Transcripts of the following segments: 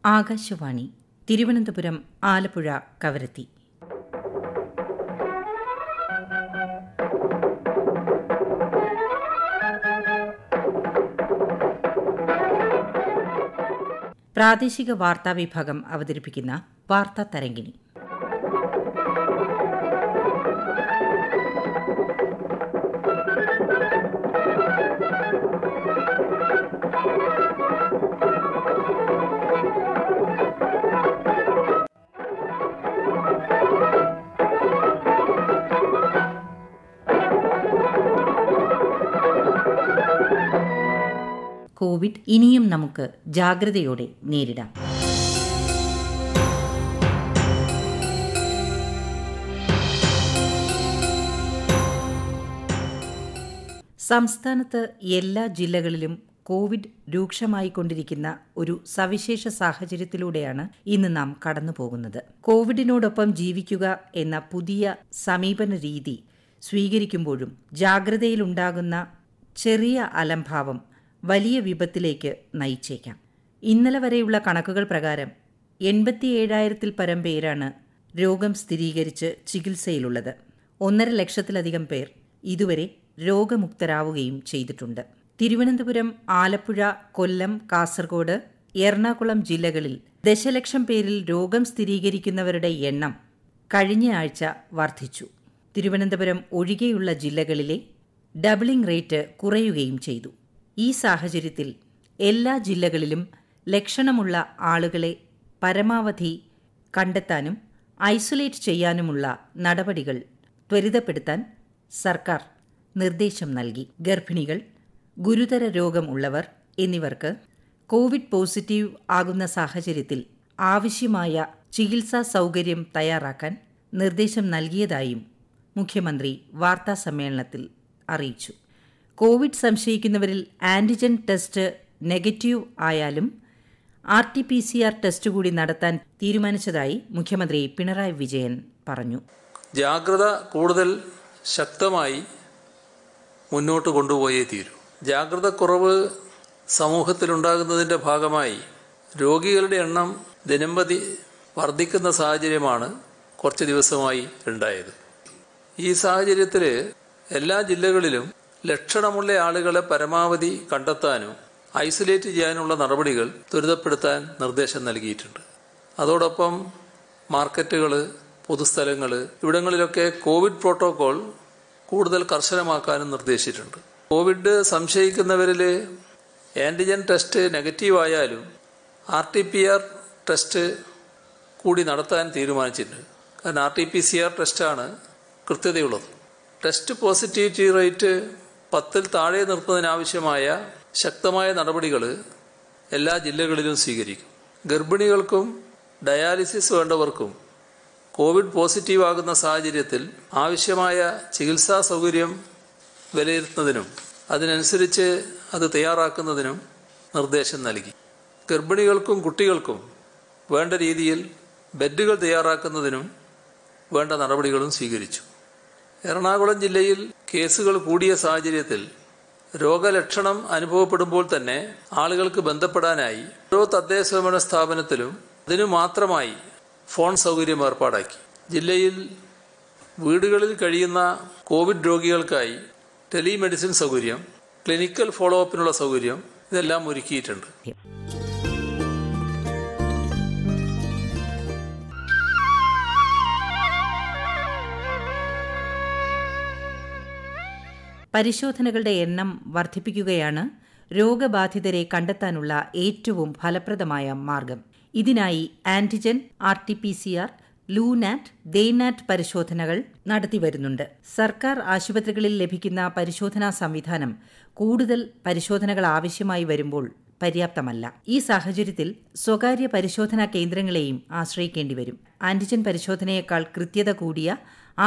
ആകാശവാണി തിരുവനന്തപുരം, ആലപ്പുഴ, കവരത്തി. പ്രാദേശിക വാർത്താ വിഭാഗം അവതരിപ്പിക്കുന്ന വാർത്താ തരംഗിണി. കോവിഡ് ഇനിയും നമുക്ക് ജാഗ്രതയോടെ നേരിടാം. സംസ്ഥാനത്ത് എല്ലാ ജില്ലകളിലും കോവിഡ് രൂക്ഷമായിക്കൊണ്ടിരിക്കുന്ന ഒരു സവിശേഷ സാഹചര്യത്തിലൂടെയാണ് ഇന്ന് നാം കടന്നുപോകുന്നത്. കോവിഡിനോടൊപ്പം ജീവിക്കുക എന്ന പുതിയ സമീപന രീതി സ്വീകരിക്കുമ്പോഴും ജാഗ്രതയിലുണ്ടാകുന്ന ചെറിയ അലംഭാവം വലിയ വിപത്തിലേക്ക് നയിച്ചേക്കാം. ഇന്നലെ വരെയുള്ള കണക്കുകൾ പ്രകാരം 87,000-ൽ പരം പേരാണ് രോഗം സ്ഥിരീകരിച്ച് ചികിത്സയിലുള്ളത്. 1.5 ലക്ഷത്തിലധികം പേർ ഇതുവരെ രോഗമുക്തരാവുകയും ചെയ്തിട്ടുണ്ട്. തിരുവനന്തപുരം, ആലപ്പുഴ, കൊല്ലം, കാസർഗോഡ്, എറണാകുളം ജില്ലകളിൽ ദശലക്ഷം പേരിൽ രോഗം സ്ഥിരീകരിക്കുന്നവരുടെ എണ്ണം കഴിഞ്ഞ ആഴ്ച വർദ്ധിച്ചു. തിരുവനന്തപുരം ഒഴികെയുള്ള ജില്ലകളിലെ ഡബിളിംഗ് റേറ്റ് കുറയുകയും ചെയ്തു. ഈ സാഹചര്യത്തിൽ എല്ലാ ജില്ലകളിലും ലക്ഷണമുള്ള ആളുകളെ പരമാവധി കണ്ടെത്താനും ഐസൊലേറ്റ് ചെയ്യാനുമുള്ള നടപടികൾ ത്വരിതപ്പെടുത്താൻ സർക്കാർ നിർദ്ദേശം നൽകി. ഗർഭിണികൾ, ഗുരുതര രോഗം ഉള്ളവർ എന്നിവർക്ക് കോവിഡ് പോസിറ്റീവ് ആകുന്ന സാഹചര്യത്തിൽ ആവശ്യമായ ചികിത്സാ സൗകര്യം തയ്യാറാക്കാൻ നിർദ്ദേശം നൽകിയതായും മുഖ്യമന്ത്രി വാർത്താസമ്മേളനത്തിൽ അറിയിച്ചു. കോവിഡ് സംശയിക്കുന്നവരിൽ ആന്റിജൻ ടെസ്റ്റ് നെഗറ്റീവ് ആയാലും RT-PCR ടെസ്റ്റ് കൂടി നടത്താൻ തീരുമാനിച്ചതായി മുഖ്യമന്ത്രി പിണറായി വിജയൻ പറഞ്ഞു. ജാഗ്രത കൂടുതൽ ശക്തമായി മുന്നോട്ട് കൊണ്ടുപോയേ തീരൂ. ജാഗ്രത കുറവ് സമൂഹത്തിലുണ്ടാകുന്നതിൻ്റെ ഭാഗമായി രോഗികളുടെ എണ്ണം ദിനംപ്രതി വർദ്ധിക്കുന്ന സാഹചര്യമാണ് കുറച്ച് ദിവസമായി ഉണ്ടായത്. ഈ സാഹചര്യത്തിൽ എല്ലാ ജില്ലകളിലും ലക്ഷണമുള്ള ആളുകളെ പരമാവധി കണ്ടെത്താനും ഐസൊലേറ്റ് ചെയ്യാനുള്ള നടപടികൾ ത്വരിതപ്പെടുത്താൻ നിർദ്ദേശം നൽകിയിട്ടുണ്ട്. അതോടൊപ്പം മാർക്കറ്റുകൾ, പൊതുസ്ഥലങ്ങൾ ഇവിടങ്ങളിലൊക്കെ കോവിഡ് പ്രോട്ടോകോൾ കൂടുതൽ കർശനമാക്കാനും നിർദ്ദേശിച്ചിട്ടുണ്ട്. കോവിഡ് സംശയിക്കുന്നവരിൽ ആന്റിജൻ ടെസ്റ്റ് നെഗറ്റീവ് ആയാലും RT-PCR ടെസ്റ്റ് കൂടി നടത്താൻ തീരുമാനിച്ചിട്ടുണ്ട്. കാരണം RT-PCR ടെസ്റ്റാണ് കൃത്യതയുള്ളത്. ടെസ്റ്റ് പോസിറ്റിവിറ്റി റേറ്റ് 10-ൽ താഴെ നിർത്തുന്നതിനാവശ്യമായ ശക്തമായ നടപടികൾ എല്ലാ ജില്ലകളിലും സ്വീകരിക്കും. ഗർഭിണികൾക്കും ഡയാലിസിസ് വേണ്ടവർക്കും കോവിഡ് പോസിറ്റീവ് ആകുന്ന സാഹചര്യത്തിൽ ആവശ്യമായ ചികിത്സാ സൗകര്യം വിലയിരുത്തുന്നതിനും അതിനനുസരിച്ച് അത് തയ്യാറാക്കുന്നതിനും നിർദ്ദേശം നൽകി. ഗർഭിണികൾക്കും കുട്ടികൾക്കും വേണ്ട രീതിയിൽ ബെഡുകൾ തയ്യാറാക്കുന്നതിനും വേണ്ട നടപടികളും സ്വീകരിച്ചു. എറണാകുളം ജില്ലയിൽ കേസുകൾ കൂടിയ സാഹചര്യത്തിൽ രോഗലക്ഷണം അനുഭവപ്പെടുമ്പോൾ തന്നെ ആളുകൾക്ക് ബന്ധപ്പെടാനായി ഓരോ തദ്ദേശ സ്വയംഭരണ സ്ഥാപനത്തിലും അതിനു മാത്രമായി ഫോൺ സൗകര്യം ഏർപ്പാടാക്കി. ജില്ലയിൽ വീടുകളിൽ കഴിയുന്ന കോവിഡ് രോഗികൾക്കായി ടെലിമെഡിസിൻ സൗകര്യം, ക്ലിനിക്കൽ ഫോളോ അപ്പിനുള്ള സൗകര്യം ഇതെല്ലാം ഒരുക്കിയിട്ടുണ്ട്. പരിശോധനകളുടെ എണ്ണം വർദ്ധിപ്പിക്കുകയാണ് രോഗബാധിതരെ കണ്ടെത്താനുള്ള ഏറ്റവും ഫലപ്രദമായ മാർഗം. ഇതിനായി ആന്റിജൻ, RT-PCR, ലൂനാറ്റ്, ദേനാറ്റ് പരിശോധനകൾ നടത്തിവരുന്നുണ്ട്. സർക്കാർ ആശുപത്രികളിൽ ലഭിക്കുന്ന പരിശോധനാ സംവിധാനം കൂടുതൽ പരിശോധനകൾ ആവശ്യമായി വരുമ്പോൾ പര്യാപ്തമല്ല. ഈ സാഹചര്യത്തിൽ സ്വകാര്യ പരിശോധനാ കേന്ദ്രങ്ങളെയും ആശ്രയിക്കേണ്ടി വരും. ആന്റിജൻ പരിശോധനയേക്കാൾ കൃത്യത കൂടിയ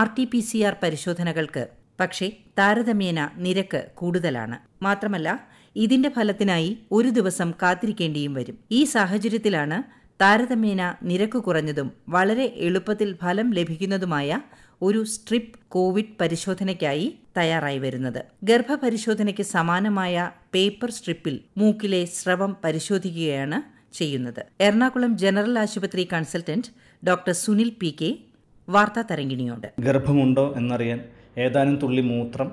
RT-PCR പരിശോധനകൾക്ക് പക്ഷേ താരതമ്യേന നിരക്ക് കൂടുതലാണ്. മാത്രമല്ല, ഇതിന്റെ ഫലത്തിനായി ഒരു ദിവസം കാത്തിരിക്കേണ്ടിയും വരും. ഈ സാഹചര്യത്തിലാണ് താരതമ്യേന നിരക്ക് കുറഞ്ഞതും വളരെ എളുപ്പത്തിൽ ഫലം ലഭിക്കുന്നതുമായ ഒരു സ്ട്രിപ്പ് കോവിഡ് പരിശോധനയ്ക്കായി തയ്യാറായി വരുന്നത്. ഗർഭപരിശോധനയ്ക്ക് സമാനമായ പേപ്പർ സ്ട്രിപ്പിൽ മൂക്കിലെ സ്രവം പരിശോധിക്കുകയാണ് ചെയ്യുന്നത്. എറണാകുളം ജനറൽ ആശുപത്രി കൺസൾട്ടന്റ് ഡോക്ടർ സുനിൽ PK വാർത്താ തരംഗിണിയോട്. ഗർഭമുണ്ടോ എന്നറിയാൻ ഏതാനും തുള്ളി മൂത്രം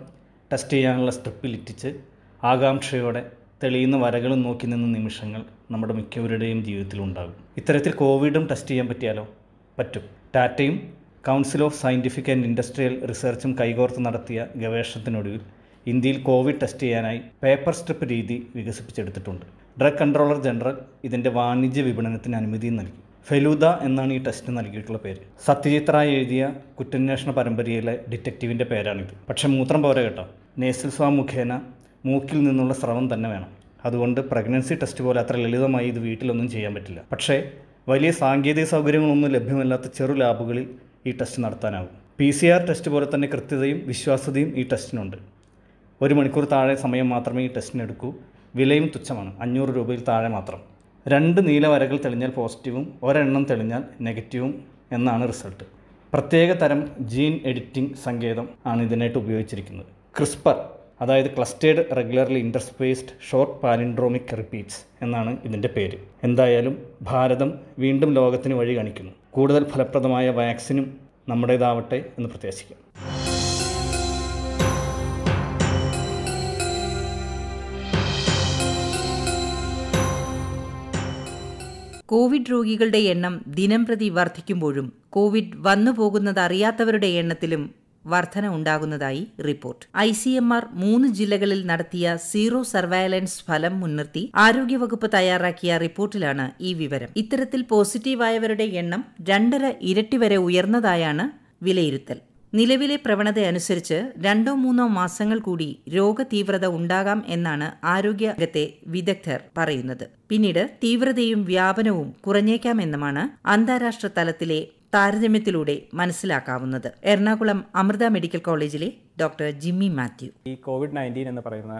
ടെസ്റ്റ് ചെയ്യാനുള്ള സ്ട്രിപ്പിൽ ഇറ്റിച്ച് ആകാംക്ഷയോടെ തെളിയുന്ന വരകളും നോക്കി നിന്ന നിമിഷങ്ങൾ നമ്മുടെ മിക്കവരുടെയും ജീവിതത്തിലുണ്ടാകും. ഇത്തരത്തിൽ കോവിഡും ടെസ്റ്റ് ചെയ്യാൻ പറ്റിയാലോ? പറ്റും. ടാറ്റയും council of scientific and industrial റിസർച്ചും കൈകോർത്ത് നടത്തിയ ഗവേഷണത്തിനൊടുവിൽ ഇന്ത്യയിൽ കോവിഡ് ടെസ്റ്റ് ചെയ്യാനായി പേപ്പർ സ്ട്രിപ്പ് രീതി വികസിപ്പിച്ചെടുത്തിട്ടുണ്ട്. ഡ്രഗ് കൺട്രോളർ ജനറൽ ഇതിൻ്റെ വാണിജ്യ വിപണനത്തിന് അനുമതിയും നൽകി. ഫെലൂദ എന്നാണ് ഈ ടെസ്റ്റ് നൽകിയിട്ടുള്ള പേര്. സത്യജിത് റായ് എഴുതിയ കുറ്റാന്വേഷണ പരമ്പരയിലെ ഡിറ്റക്റ്റീവിൻ്റെ പേരാണിത്. പക്ഷേ മൂത്രം പോരെ കേട്ടോ, നേസൽ സ്വാബ് മുഖേന മൂക്കിൽ നിന്നുള്ള സ്രവം തന്നെ വേണം. അതുകൊണ്ട് പ്രഗ്നൻസി ടെസ്റ്റ് പോലെ അത്ര ലളിതമായി ഇത് വീട്ടിലൊന്നും ചെയ്യാൻ പറ്റില്ല. പക്ഷേ വലിയ സാങ്കേതിക സൗകര്യങ്ങളൊന്നും ലഭ്യമല്ലാത്ത ചെറു ലാബുകളിൽ ഈ ടെസ്റ്റ് നടത്താനാകും. PCR ടെസ്റ്റ് പോലെ തന്നെ കൃത്യതയും വിശ്വാസ്യതയും ഈ ടെസ്റ്റിനുണ്ട്. 1 മണിക്കൂർ താഴെ സമയം മാത്രമേ ഈ ടെസ്റ്റിനെടുക്കൂ. വിലയും തുച്ഛമാണ്, 500 രൂപയിൽ താഴെ മാത്രം. 2 നീല വരകൾ തെളിഞ്ഞാൽ പോസിറ്റീവും 1 എണ്ണം തെളിഞ്ഞാൽ നെഗറ്റീവും എന്നാണ് റിസൾട്ട്. പ്രത്യേക തരം ജീൻ എഡിറ്റിംഗ് സങ്കേതം ആണ് ഇതിനായിട്ട് ഉപയോഗിച്ചിരിക്കുന്നത്. ക്രിസ്പർ, അതായത് clustered regularly interspaced short palindromic repeats എന്നാണ് ഇതിൻ്റെ പേര്. എന്തായാലും ഭാരതം വീണ്ടും ലോകത്തിന് വഴി കാണിക്കുന്നു. കൂടുതൽ ഫലപ്രദമായ വാക്സിനും നമ്മുടേതാവട്ടെ എന്ന് പ്രത്യാശിക്കാം. കോവിഡ് രോഗികളുടെ എണ്ണം ദിനംപ്രതി വർദ്ധിക്കുമ്പോഴും കോവിഡ് വന്നുപോകുന്നതറിയാത്തവരുടെ എണ്ണത്തിലും വർധന ഉണ്ടാകുന്നതായി റിപ്പോർട്ട്. ICMR 3 ജില്ലകളിൽ നടത്തിയ സീറോ സർവൈലൻസ് ഫലം മുൻനിർത്തി ആരോഗ്യവകുപ്പ് തയ്യാറാക്കിയ റിപ്പോർട്ടിലാണ് ഈ വിവരം. ഇത്തരത്തിൽ പോസിറ്റീവായവരുടെ എണ്ണം 2.5 ഇരട്ടി വരെ ഉയർന്നതായാണ് വിലയിരുത്തൽ. നിലവിലെ പ്രവണതയനുസരിച്ച് 2-3 മാസങ്ങൾ കൂടി രോഗതീവ്രത ഉണ്ടാകാം എന്നാണ് ആരോഗ്യരംഗത്തെ വിദഗ്ധർ പറയുന്നത്. പിന്നീട് തീവ്രതയും വ്യാപനവും കുറഞ്ഞേക്കാമെന്നുമാണ് അന്താരാഷ്ട്ര തലത്തിലെ താരതമ്യത്തിലൂടെ മനസ്സിലാക്കാവുന്നത്. എറണാകുളം അമൃത മെഡിക്കൽ കോളേജിലെ ഡോക്ടർ ജിമ്മി മാത്യു. ഈ COVID-19 എന്ന് പറയുന്ന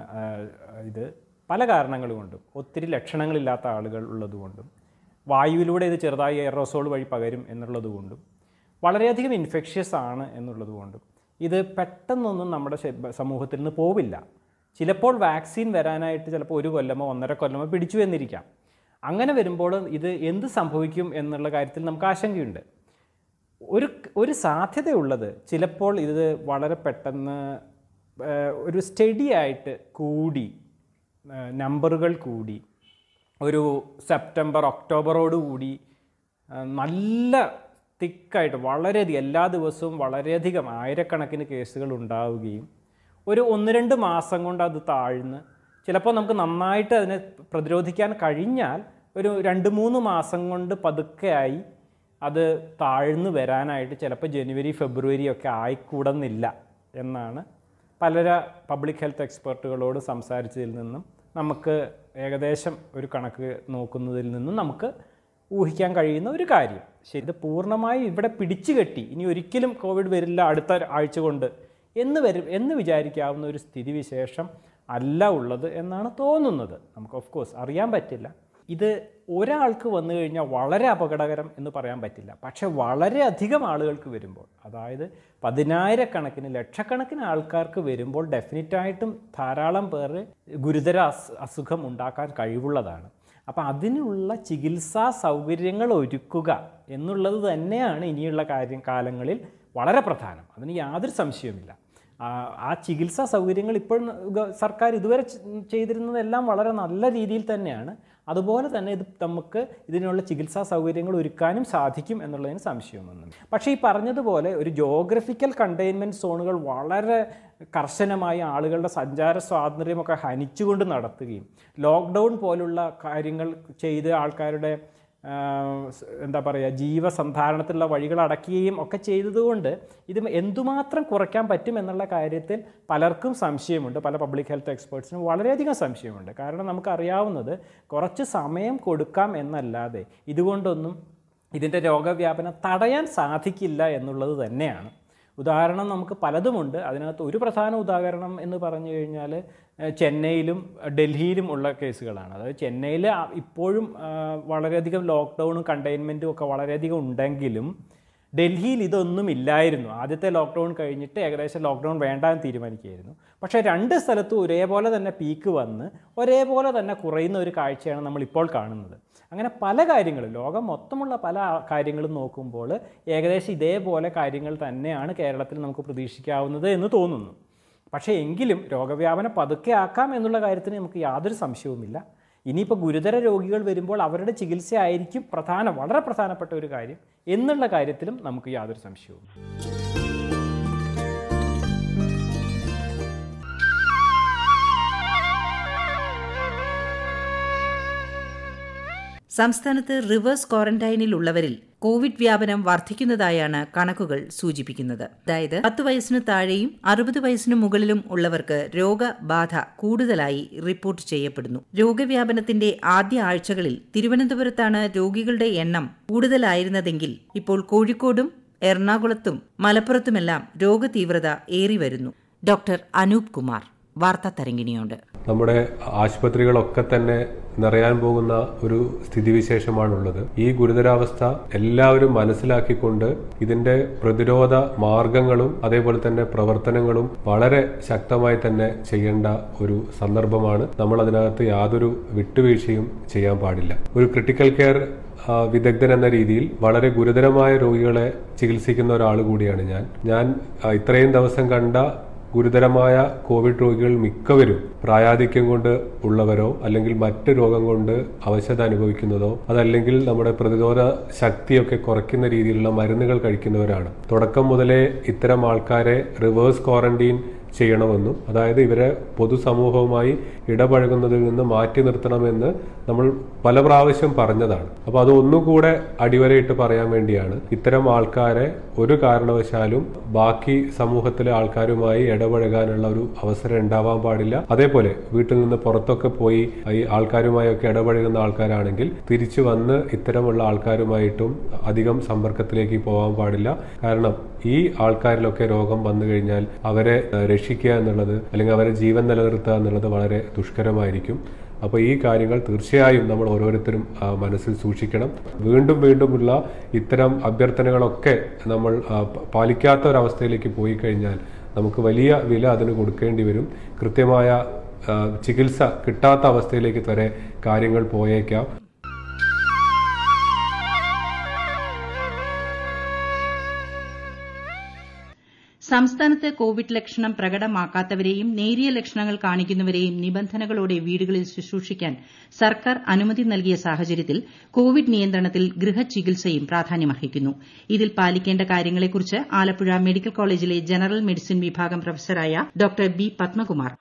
ഇത് പല കാരണങ്ങൾ കൊണ്ടും ഒത്തിരി ലക്ഷണങ്ങളില്ലാത്ത ആളുകൾ ഉള്ളതുകൊണ്ടും വായുവിലൂടെ ഇത് ചെറുതായി എയറോസോൾ വഴി പകരും എന്നുള്ളതുകൊണ്ടും വളരെയധികം ഇൻഫെക്ഷ്യസ് ആണ് എന്നുള്ളതുകൊണ്ടും ഇത് പെട്ടെന്നൊന്നും നമ്മുടെ സമൂഹത്തിൽ നിന്ന് പോവില്ല. ചിലപ്പോൾ വാക്സിൻ വരാനായിട്ട് ചിലപ്പോൾ 1 കൊല്ലമോ 1.5 കൊല്ലമോ പിടിച്ചു എന്നിരിക്കാം. അങ്ങനെ വരുമ്പോൾ ഇത് എന്ത് സംഭവിക്കും എന്നുള്ള കാര്യത്തിൽ നമുക്ക് ആശങ്കയുണ്ട്. ഒരു സാധ്യതയുള്ളത് ചിലപ്പോൾ ഇത് വളരെ പെട്ടെന്ന് ഒരു സ്റ്റഡി ആയിട്ട് കൂടി നമ്പറുകൾ കൂടി ഒരു സെപ്റ്റംബർ ഒക്ടോബറോടുകൂടി നല്ല തിക്കായിട്ട് വളരെയധികം എല്ലാ ദിവസവും വളരെയധികം ആയിരക്കണക്കിന് കേസുകൾ ഉണ്ടാവുകയും ഒരു 1-2 മാസം കൊണ്ട് അത് താഴ്ന്ന് ചിലപ്പോൾ നമുക്ക് നന്നായിട്ട് അതിനെ പ്രതിരോധിക്കാൻ കഴിഞ്ഞാൽ ഒരു 2-3 മാസം കൊണ്ട് പതുക്കെയായി അത് താഴ്ന്നു വരാനായിട്ട് ചിലപ്പോൾ ജനുവരി ഫെബ്രുവരി ഒക്കെ ആയിക്കൂടുന്നില്ല എന്നാണ് പല പബ്ലിക് ഹെൽത്ത് എക്സ്പെർട്ടുകളോട് സംസാരിച്ചതിൽ നിന്നും നമുക്ക് ഏകദേശം ഒരു കണക്ക് നോക്കുന്നതിൽ നിന്നും നമുക്ക് ഊഹിക്കാൻ കഴിയുന്ന ഒരു കാര്യം. ശരി, ഇത് പൂർണ്ണമായി ഇവിടെ പിടിച്ചു കെട്ടി ഇനി ഒരിക്കലും കോവിഡ് വരില്ല അടുത്ത ആഴ്ച കൊണ്ട് എന്ന് വിചാരിക്കാവുന്ന ഒരു സ്ഥിതിവിശേഷം അല്ല ഉള്ളത് എന്നാണ് തോന്നുന്നത്. നമുക്ക് ഓഫ് കോഴ്സ് അറിയാൻ പറ്റില്ല. ഇത് ഒരാൾക്ക് വന്നു കഴിഞ്ഞാൽ വളരെ അപകടകരം എന്ന് പറയാൻ പറ്റില്ല. പക്ഷെ വളരെയധികം ആളുകൾക്ക് വരുമ്പോൾ, അതായത് 10,000-കണക്കിന് ലക്ഷക്കണക്കിന് ആൾക്കാർക്ക് വരുമ്പോൾ ഡെഫിനറ്റായിട്ടും ധാരാളം പേർ ഗുരുതര അസുഖം ഉണ്ടാക്കാൻ കഴിവുള്ളതാണ്. അപ്പം അതിനുള്ള ചികിത്സാ സൗകര്യങ്ങൾ ഒരുക്കുക എന്നുള്ളത് തന്നെയാണ് ഇനിയുള്ള കാലങ്ങളിൽ വളരെ പ്രധാനം. അതിന് യാതൊരു സംശയവുമില്ല. ആ ചികിത്സാ സൗകര്യങ്ങൾ ഇപ്പോൾ സർക്കാർ ഇതുവരെ ചെയ്തിരുന്നതെല്ലാം വളരെ നല്ല രീതിയിൽ തന്നെയാണ്. അതുപോലെ തന്നെ ഇത് നമുക്ക് ഇതിനുള്ള ചികിത്സാ സൗകര്യങ്ങൾ ഒരുക്കാനും സാധിക്കും എന്നുള്ളതിന് സംശയമൊന്നും. പക്ഷേ ഈ പറഞ്ഞതുപോലെ ഒരു ജോഗ്രഫിക്കൽ കണ്ടെയ്ൻമെൻറ്റ് സോണുകൾ വളരെ കർശനമായി ആളുകളുടെ സഞ്ചാര സ്വാതന്ത്ര്യമൊക്കെ ഹനിച്ചുകൊണ്ട് നടത്തുകയും ലോക്ക്ഡൗൺ പോലുള്ള കാര്യങ്ങൾ ചെയ്ത് ആൾക്കാരുടെ എന്താ പറയുക ജീവസന്ധാരണത്തിലുള്ള വഴികൾ അടയ്ക്കുകയും ഒക്കെ ചെയ്തതുകൊണ്ട് ഇത് എന്തുമാത്രം കുറയ്ക്കാൻ പറ്റും എന്നുള്ള കാര്യത്തിൽ പലർക്കും സംശയമുണ്ട്. പല പബ്ലിക് ഹെൽത്ത് എക്സ്പേർട്സിനും വളരെയധികം സംശയമുണ്ട്. കാരണം നമുക്കറിയാവുന്നത് കുറച്ച് സമയം കൊടുക്കാം എന്നല്ലാതെ ഇതുകൊണ്ടൊന്നും ഇതിൻ്റെ രോഗവ്യാപനം തടയാൻ സാധിക്കില്ല എന്നുള്ളത് തന്നെയാണ്. ഉദാഹരണം നമുക്ക് പലതുമുണ്ട്. അതിനകത്ത് ഒരു പ്രധാന ഉദാഹരണം എന്ന് പറഞ്ഞു കഴിഞ്ഞാൽ ചെന്നൈയിലും ഡൽഹിയിലും ഉള്ള കേസുകളാണ്. അതായത് ചെന്നൈയിൽ ഇപ്പോഴും വളരെയധികം ലോക്ക്ഡൗണും കണ്ടെയ്ൻമെൻറ്റും ഒക്കെ വളരെയധികം ഉണ്ടെങ്കിലും ഡൽഹിയിൽ ഇതൊന്നും ഇല്ലായിരുന്നു. ആദ്യത്തെ ലോക്ക്ഡൗൺ കഴിഞ്ഞിട്ട് ഏകദേശം ലോക്ക്ഡൗൺ വേണ്ടാന്ന് തീരുമാനിക്കുകയായിരുന്നു. പക്ഷേ 2 സ്ഥലത്തും ഒരേപോലെ തന്നെ പീക്ക് വന്ന് ഒരേപോലെ തന്നെ കുറയുന്ന ഒരു കാഴ്ചയാണ് നമ്മളിപ്പോൾ കാണുന്നത്. അങ്ങനെ പല കാര്യങ്ങളും ലോകം മൊത്തമുള്ള പല കാര്യങ്ങളും നോക്കുമ്പോൾ ഏകദേശം ഇതേപോലെ കാര്യങ്ങൾ തന്നെയാണ് കേരളത്തിൽ നമുക്ക് പ്രതീക്ഷിക്കാവുന്നത് എന്ന് തോന്നുന്നു. പക്ഷേ എങ്കിലും രോഗവ്യാപനം പതുക്കെ ആക്കാം എന്നുള്ള കാര്യത്തിന് നമുക്ക് യാതൊരു സംശയവുമില്ല. ഇനിയിപ്പോൾ ഗുരുതര രോഗികൾ വരുമ്പോൾ അവരുടെ ചികിത്സയായിരിക്കും വളരെ പ്രധാനപ്പെട്ട ഒരു കാര്യം എന്നുള്ള കാര്യത്തിലും നമുക്ക് യാതൊരു സംശയവും. സംസ്ഥാനത്ത് റിവേഴ്സ് ക്വാറന്റൈനിലുള്ളവരിൽ കോവിഡ് വ്യാപനം വർദ്ധിക്കുന്നതായാണ് കണക്കുകൾ സൂചിപ്പിക്കുന്നത്. അതായത് 10 വയസ്സിന് താഴെയും 60 വയസ്സിന് മുകളിലും ഉള്ളവർക്ക് രോഗബാധ കൂടുതലായി റിപ്പോർട്ട് ചെയ്യപ്പെടുന്നു. രോഗവ്യാപനത്തിന്റെ ആദ്യ ആഴ്ചകളിൽ തിരുവനന്തപുരത്താണ് രോഗികളുടെ എണ്ണം കൂടുതലായിരുന്നതെങ്കിൽ ഇപ്പോൾ കോഴിക്കോടും എറണാകുളത്തും മലപ്പുറത്തുമെല്ലാം രോഗതീവ്രത ഏറി വരുന്നു. ഡോക്ടർ അനൂപ് കുമാർ വാർത്താ തരംഗിണിയോട്. നമ്മുടെ ആശുപത്രികളൊക്കെ തന്നെ നിറയാൻ പോകുന്ന ഒരു സ്ഥിതിവിശേഷമാണുള്ളത്. ഈ ഗുരുതരാവസ്ഥ എല്ലാവരും മനസ്സിലാക്കിക്കൊണ്ട് ഇതിന്റെ പ്രതിരോധ മാർഗങ്ങളും അതേപോലെ തന്നെ പ്രവർത്തനങ്ങളും വളരെ ശക്തമായി തന്നെ ചെയ്യേണ്ട ഒരു സന്ദർഭമാണ്. നമ്മൾ അതിനകത്ത് യാതൊരു വിട്ടുവീഴ്ചയും ചെയ്യാൻ പാടില്ല. ഒരു ക്രിട്ടിക്കൽ കെയർ വിദഗ്ധൻ എന്ന രീതിയിൽ വളരെ ഗുരുതരമായ രോഗികളെ ചികിത്സിക്കുന്ന ഒരാൾ കൂടിയാണ് ഞാൻ ഇത്രയും ദിവസം കണ്ട ഗുരുതരമായ കോവിഡ് രോഗികൾ മിക്കവരും പ്രായാധിക്യം കൊണ്ട് ഉള്ളവരോ അല്ലെങ്കിൽ മറ്റ് രോഗം കൊണ്ട് അവശത അനുഭവിക്കുന്നതോ അതല്ലെങ്കിൽ നമ്മുടെ പ്രതിരോധ ശക്തിയൊക്കെ കുറയ്ക്കുന്ന രീതിയിലുള്ള മരുന്നുകൾ കഴിക്കുന്നവരാണ്. തുടക്കം മുതലേ ഇത്തരം ആൾക്കാരെ റിവേഴ്സ് ക്വാറന്റൈൻ ചെയ്യണമെന്നും അതായത് ഇവരെ പൊതുസമൂഹവുമായി ഇടപഴകുന്നതിൽ നിന്ന് മാറ്റി നിർത്തണമെന്ന് നമ്മൾ പല പ്രാവശ്യം പറഞ്ഞതാണ്. അപ്പോൾ അത് ഒന്നുകൂടെ അടിവരയിട്ട് പറയാൻ വേണ്ടിയാണ് ഇത്തരം ആൾക്കാരെ ഒരു കാരണവശാലും ബാക്കി സമൂഹത്തിലെ ആൾക്കാരുമായി ഇടപഴകാനുള്ള ഒരു അവസരം ഉണ്ടാവാൻ പാടില്ല. അതേപോലെ വീട്ടിൽ നിന്ന് പുറത്തൊക്കെ പോയി ഈ ആൾക്കാരുമായൊക്കെ ഇടപഴകുന്ന ആൾക്കാരാണെങ്കിൽ തിരിച്ചു വന്ന് ഇത്തരമുള്ള ആൾക്കാരുമായിട്ടും അധികം സമ്പർക്കത്തിലേക്ക് പോകാൻ പാടില്ല. കാരണം ഈ ആൾക്കാരിലൊക്കെ രോഗം വന്നു കഴിഞ്ഞാൽ അവരെ രക്ഷിക്കുക എന്നുള്ളത് അല്ലെങ്കിൽ അവരെ ജീവൻ നിലനിർത്തുക എന്നുള്ളത് വളരെ ദുഷ്കരമായിരിക്കും. അപ്പോൾ ഈ കാര്യങ്ങൾ തീർച്ചയായും നമ്മൾ ഓരോരുത്തരും മനസ്സിൽ സൂക്ഷിക്കണം. വീണ്ടുമുള്ള ഇത്തരം അഭ്യർത്ഥനകളൊക്കെ നമ്മൾ പാലിക്കാത്ത ഒരവസ്ഥയിലേക്ക് പോയി കഴിഞ്ഞാൽ നമുക്ക് വലിയ വില അതിന് കൊടുക്കേണ്ടി വരും. കൃത്യമായ ചികിത്സ കിട്ടാത്ത അവസ്ഥയിലേക്ക് വരെ കാര്യങ്ങൾ പോയേക്കാം. സംസ്ഥാനത്ത് കോവിഡ് ലക്ഷണം പ്രകടമാക്കാത്തവരെയും നേരിയ ലക്ഷണങ്ങൾ കാണിക്കുന്നവരെയും നിബന്ധനകളോടെ വീടുകളിൽ ശുശ്രൂഷിക്കാൻ സർക്കാർ അനുമതി നൽകിയ സാഹചര്യത്തിൽ കോവിഡ് നിയന്ത്രണത്തിൽ ഗൃഹചികിത്സയും പ്രാധാന്യമർഹിക്കുന്നു. ഇതിൽ പാലിക്കേണ്ട കാര്യങ്ങളെക്കുറിച്ച് ആലപ്പുഴ മെഡിക്കൽ കോളേജിലെ ജനറൽ മെഡിസിൻ വിഭാഗം പ്രൊഫസറായ ഡോക്ടർ ബി പത്മകുമാർ.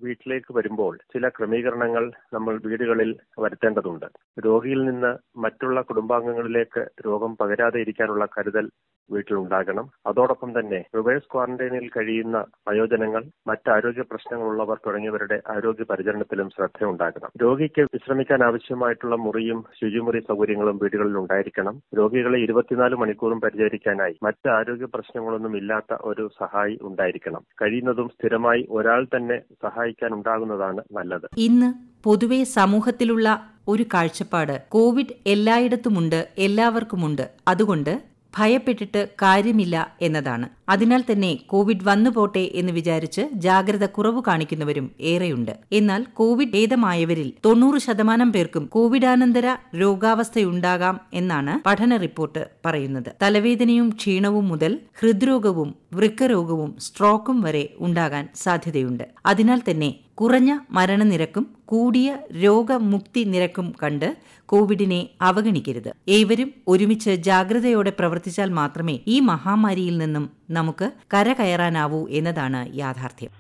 വീട്ടിലേക്ക് വരുമ്പോൾ ചില ക്രമീകരണങ്ങൾ നമ്മൾ വീടുകളിൽ വരുത്തേണ്ടതുണ്ട്. രോഗിയിൽ നിന്ന് മറ്റുള്ള കുടുംബാംഗങ്ങളിലേക്ക് രോഗം പകരാതെ ഇരിക്കാനുള്ള കരുതൽ വീട്ടിലുണ്ടാകണം. അതോടൊപ്പം തന്നെ റിവേഴ്സ് ക്വാറന്റൈനിൽ കഴിയുന്ന വയോജനങ്ങൾ, മറ്റ് ആരോഗ്യ പ്രശ്നങ്ങളുള്ളവർ തുടങ്ങിയവരുടെ ആരോഗ്യ പരിചരണത്തിലും ശ്രദ്ധയുണ്ടാകണം. രോഗിക്ക് വിശ്രമിക്കാൻ ആവശ്യമായിട്ടുള്ള മുറിയും ശുചിമുറി സൗകര്യങ്ങളും വീടുകളിൽ ഉണ്ടായിരിക്കണം. രോഗികളെ 24 മണിക്കൂറും പരിചരിക്കാനായി മറ്റ് ആരോഗ്യ പ്രശ്നങ്ങളൊന്നും ഇല്ലാത്ത ഒരു സഹായി ഉണ്ടായിരിക്കണം. കഴിയുന്നതും സ്ഥിരമായി ഒരാൾ തന്നെ സഹായിക്കാൻ ഉണ്ടാകുന്നതാണ് നല്ലത്. ഇന്ന് പൊതുവെ സമൂഹത്തിലുള്ള ഒരു കാഴ്ചപ്പാട് കോവിഡ് എല്ലായിടത്തുമുണ്ട്, എല്ലാവർക്കുമുണ്ട്, അതുകൊണ്ട് ഭയപ്പെട്ടിട്ട് കാര്യമില്ല എന്നതാണ്. അതിനാൽ തന്നെ കോവിഡ് വന്നുപോട്ടെ എന്ന് വിചാരിച്ച് ജാഗ്രത കുറവ് കാണിക്കുന്നവരും ഏറെയുണ്ട്. എന്നാൽ കോവിഡ് ഭേദമായവരിൽ 90% പേർക്കും കോവിഡാനന്തര രോഗാവസ്ഥയുണ്ടാകാം എന്നാണ് പഠന റിപ്പോർട്ട് പറയുന്നത്. തലവേദനയും ക്ഷീണവും മുതൽ ഹൃദ്രോഗവും വൃക്കരോഗവും സ്ട്രോക്കും വരെ ഉണ്ടാകാൻ സാധ്യതയുണ്ട്. അതിനാൽ തന്നെ കുറഞ്ഞ മരണനിരക്കും കൂടിയ രോഗമുക്തി നിരക്കും കണ്ട് കോവിഡിനെ അവഗണിക്കരുത്. ഏവരും ഒരുമിച്ച് ജാഗ്രതയോടെ പ്രവർത്തിച്ചാൽ മാത്രമേ ഈ മഹാമാരിയിൽ നിന്നും നമുക്ക് കരകയറാനാവൂ എന്നതാണ് യാഥാർത്ഥ്യം.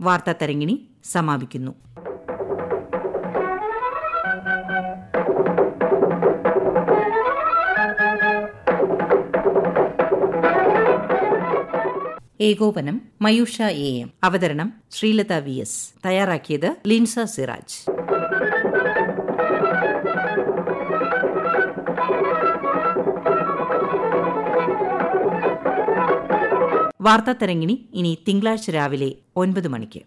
വാർത്താ തരംഗിണി സമാപിക്കുന്നു. ഏകോപനം മയൂഷ AM. അവതരണം ശ്രീലത VS. തയ്യാറാക്കിയത് ലിൻസ സിറാജ്. വാർത്താ തരംഗിണി ഇനി തിങ്കളാഴ്ച രാവിലെ 9 മണിക്ക്.